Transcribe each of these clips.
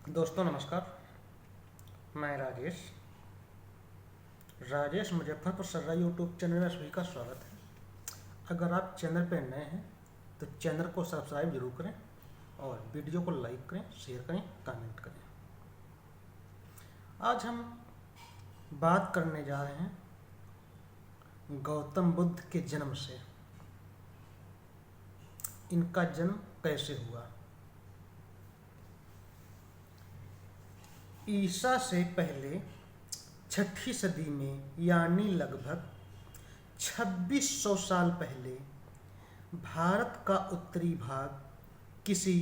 दोस्तों नमस्कार। मैं राजेश मुजफ्फरपुर सर्रा यूट्यूब चैनल में सभी का स्वागत है। अगर आप चैनल पर नए हैं तो चैनल को सब्सक्राइब जरूर करें और वीडियो को लाइक करें, शेयर करें, कमेंट करें। आज हम बात करने जा रहे हैं गौतम बुद्ध के जन्म से। इनका जन्म कैसे हुआ। ईसा से पहले 6ठी सदी में, यानी लगभग 2600 साल पहले, भारत का उत्तरी भाग किसी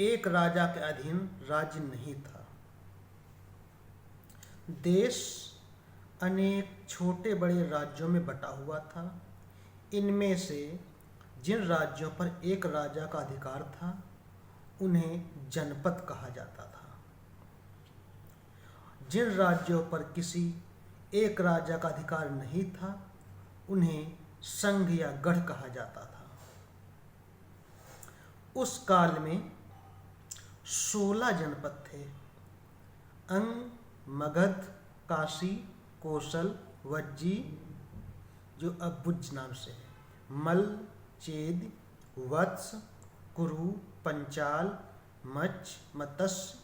एक राजा के अधीन राज्य नहीं था। देश अनेक छोटे बड़े राज्यों में बटा हुआ था। इनमें से जिन राज्यों पर एक राजा का अधिकार था उन्हें जनपद कहा जाता था। जिन राज्यों पर किसी एक राजा का अधिकार नहीं था उन्हें संघ या गढ़ कहा जाता था। उस काल में 16 जनपद थे। अंग, मगध, काशी, कोसल, वज्जी जो अब बुज्ज नाम से है, मल, चेद, वत्स, कुरु, पंचाल, मच्छ, मत्स्य,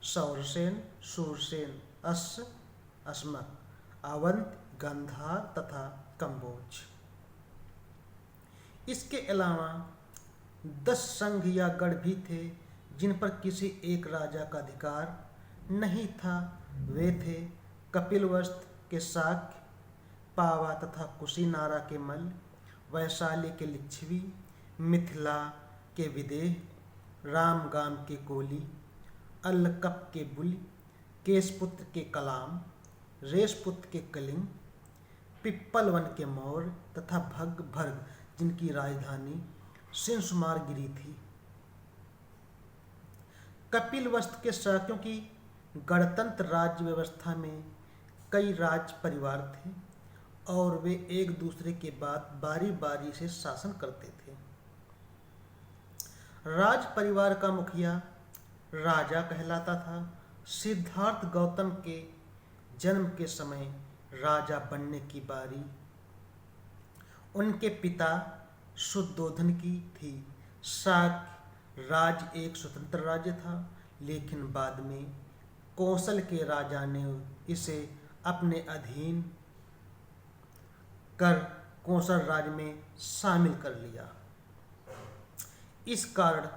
सौरसेन, सूरसेन, अस्मक, अवंत, गांधार तथा कंबोज। इसके अलावा 10 संघ या गढ़ भी थे जिन पर किसी एक राजा का अधिकार नहीं था। वे थे कपिलवस्तु के शाक्य, पावा तथा कुशीनारा के मल्ल, वैशाली के लिच्छवी, मिथिला के विदेह, रामगाम के कोली, अल्लकप के बुल, केशपुत्र के कलाम, रेशपुत्र के कलिंग, पिप्पलवन के मौर्य तथा भर्ग जिनकी राजधानी सिंसुमारगिरी थी। कपिलवस्तु के शाक्यों की गणतंत्र राज्य व्यवस्था में कई राज परिवार थे और वे एक दूसरे के बाद बारी बारी से शासन करते थे। राज परिवार का मुखिया राजा कहलाता था। सिद्धार्थ गौतम के जन्म के समय राजा बनने की बारी उनके पिता शुद्धोधन की थी। शाक्य राज्य एक स्वतंत्र राज्य था, लेकिन बाद में कौशल के राजा ने इसे अपने अधीन कर कौशल राज्य में शामिल कर लिया। इस कारण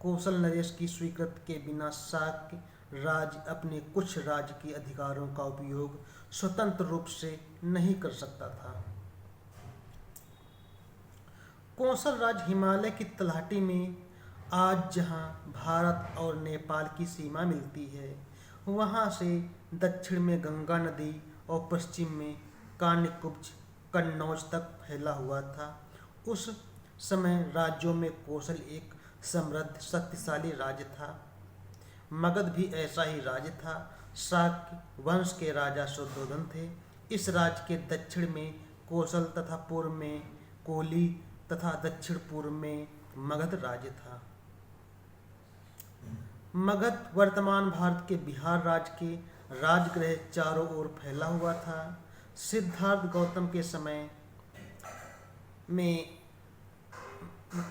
कौशल नरेश की स्वीकृति के बिना शाक्य राज्य अपने कुछ राजकीय अधिकारों का उपयोग स्वतंत्र रूप से नहीं कर सकता था। कौशल राज्य हिमालय की तलहटी में आज जहां भारत और नेपाल की सीमा मिलती है, वहां से दक्षिण में गंगा नदी और पश्चिम में कान्यकुब्ज कन्नौज तक फैला हुआ था। उस समय राज्यों में कौशल एक समृद्ध शक्तिशाली राज्य था। मगध भी ऐसा ही राज्य था। शाक्य वंश के राजा शुद्धोधन थे। इस राज्य के दक्षिण में कौशल तथा पूर्व में कोली तथा दक्षिण पूर्व में मगध राज्य था। मगध वर्तमान भारत के बिहार राज्य के राजगृह चारों ओर फैला हुआ था। सिद्धार्थ गौतम के समय में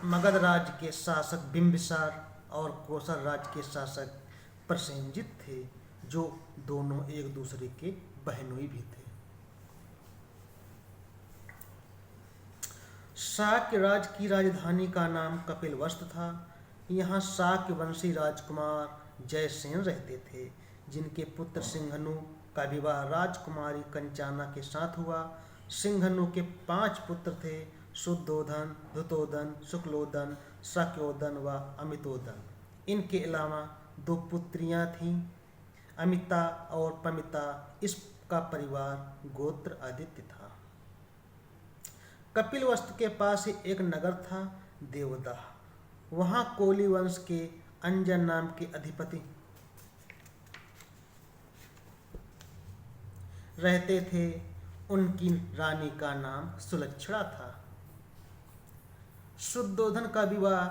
मगध राज्य के शासक बिंबिसार और कौशल राज्य के शासक प्रसेनजित थे, जो दोनों एक दूसरे के बहनोई भी थे। शाक्य राज्य की राजधानी का नाम कपिलवस्तु था। यहाँ शाक्य वंशी राजकुमार जयसेन रहते थे, जिनके पुत्र सिंघनु का विवाह राजकुमारी कंचाना के साथ हुआ। सिंघनु के 5 पुत्र थे, शुद्धोधन, धुतोधन, शुक्लोधन, शाक्योधन व अमितोधन। इनके अलावा 2 पुत्रियां थीं, अमिता और पमिता। इसका परिवार गोत्र आदित्य था। कपिलवस्तु के पास ही एक नगर था, देवदाह। वहां कोली वंश के अंजन नाम के अधिपति रहते थे। उनकी रानी का नाम सुलक्षणा था। शुद्धोधन का विवाह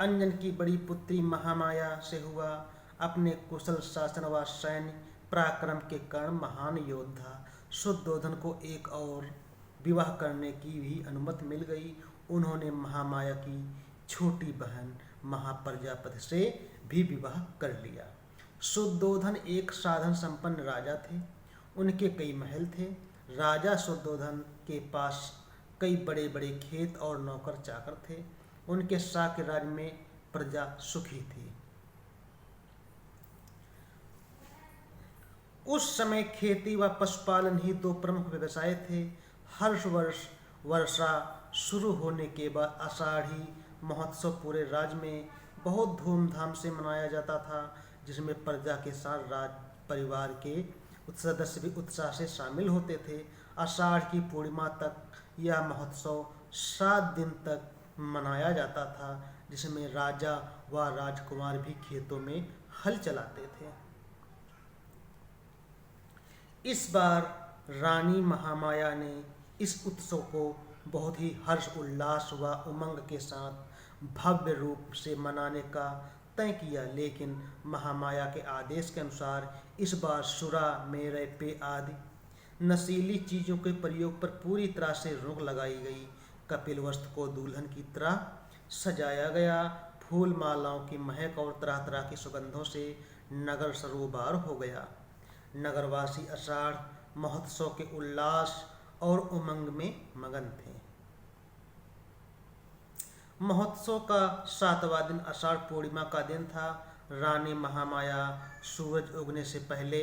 अंजन की बड़ी पुत्री महामाया से हुआ। अपने कुशल शासन व सैन्य पराक्रम के कारण महान योद्धा शुद्धोधन को एक और विवाह करने की भी अनुमति मिल गई। उन्होंने महामाया की छोटी बहन महाप्रजापति से भी विवाह कर लिया। शुद्धोधन एक साधन संपन्न राजा थे। उनके कई महल थे। राजा शुद्धोधन के पास कई बड़े बड़े खेत और नौकर चाकर थे। उनके शाक्य राज्य में प्रजा सुखी थी। उस समय खेती व पशुपालन ही दो प्रमुख व्यवसाय थे। हर वर्ष वर्षा शुरू होने के बाद आषाढ़ी महोत्सव पूरे राज्य में बहुत धूमधाम से मनाया जाता था, जिसमें प्रजा के साथ राज परिवार के सदस्य भी उत्साह से शामिल होते थे। आषाढ़ की पूर्णिमा तक यह महोत्सव 7 दिन तक मनाया जाता था, जिसमें राजा व राजकुमार भी खेतों में हल चलाते थे। इस बार रानी महामाया ने इस उत्सव को बहुत ही हर्ष उल्लास व उमंग के साथ भव्य रूप से मनाने का तय किया, लेकिन महामाया के आदेश के अनुसार इस बार सुरा मेरे पे आदि नशीली चीज़ों के प्रयोग पर पूरी तरह से रोक लगाई गई। कपिलवस्तु को दुल्हन की तरह सजाया गया। फूल मालाओं की महक और तरह तरह की सुगंधों से नगर सरोबार हो गया। नगरवासी आषाढ़ महोत्सव के उल्लास और उमंग में मगन थे। महोत्सव का 7वां दिन आषाढ़ पूर्णिमा का दिन था। रानी महामाया सूरज उगने से पहले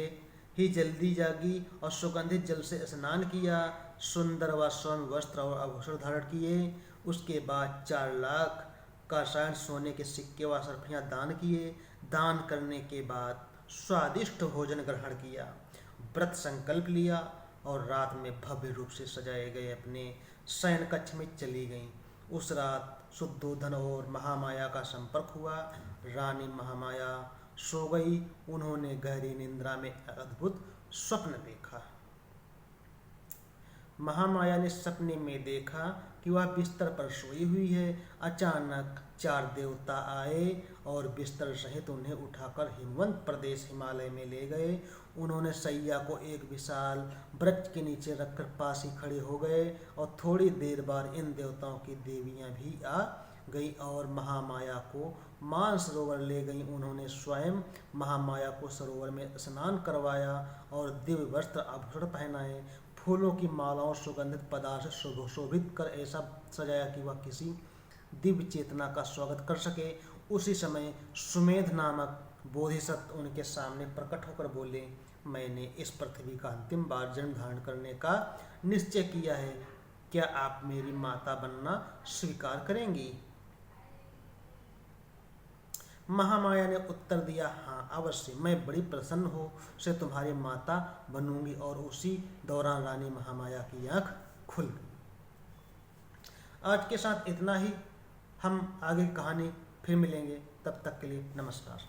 ही जल्दी जागी और सुगंधित जल से स्नान किया। सुंदर व स्वर्ण वस्त्र और आभूषण धारण किए। उसके बाद 4 लाख का शायद सोने के सिक्के व सरफियाँ दान किए। दान करने के बाद स्वादिष्ट भोजन ग्रहण किया, व्रत संकल्प लिया और रात में भव्य रूप से सजाए गए अपने शयन कक्ष में चली गईं। उस रात शुद्धोधन और महामाया का संपर्क हुआ। रानी महामाया सो गई। उन्होंने गहरी निद्रा में अद्भुत स्वप्न देखा। महामाया ने सपने में देखा कि वह बिस्तर पर सोई हुई है। अचानक 4 देवता आए और बिस्तर सहित उन्हें उठाकर हिमवंत प्रदेश हिमालय में ले गए। उन्होंने सैया को एक विशाल वृक्ष के नीचे रखकर पास ही खड़े हो गए और थोड़ी देर बाद इन देवताओं की देवियां भी आ गई और महामाया को मानसरोवर ले गई। उन्होंने स्वयं महामाया को सरोवर में स्नान करवाया और दिव्य वस्त्र आभूषण पहनाए। फूलों की मालाओं सुगंधित पदार्थ से सुशोभित कर ऐसा सजाया कि वह किसी दिव्य चेतना का स्वागत कर सके। उसी समय सुमेध नामक बोधिसत्व उनके सामने प्रकट होकर बोले, मैंने इस पृथ्वी का अंतिम बार जन्म धारण करने का निश्चय किया है। क्या आप मेरी माता बनना स्वीकार करेंगी? महामाया ने उत्तर दिया, हाँ अवश्य, मैं बड़ी प्रसन्न हो से तुम्हारी माता बनूंगी। और उसी दौरान रानी महामाया की आंख खुल गई। आज के साथ इतना ही। हम आगे कहानी फिर मिलेंगे। तब तक के लिए नमस्कार।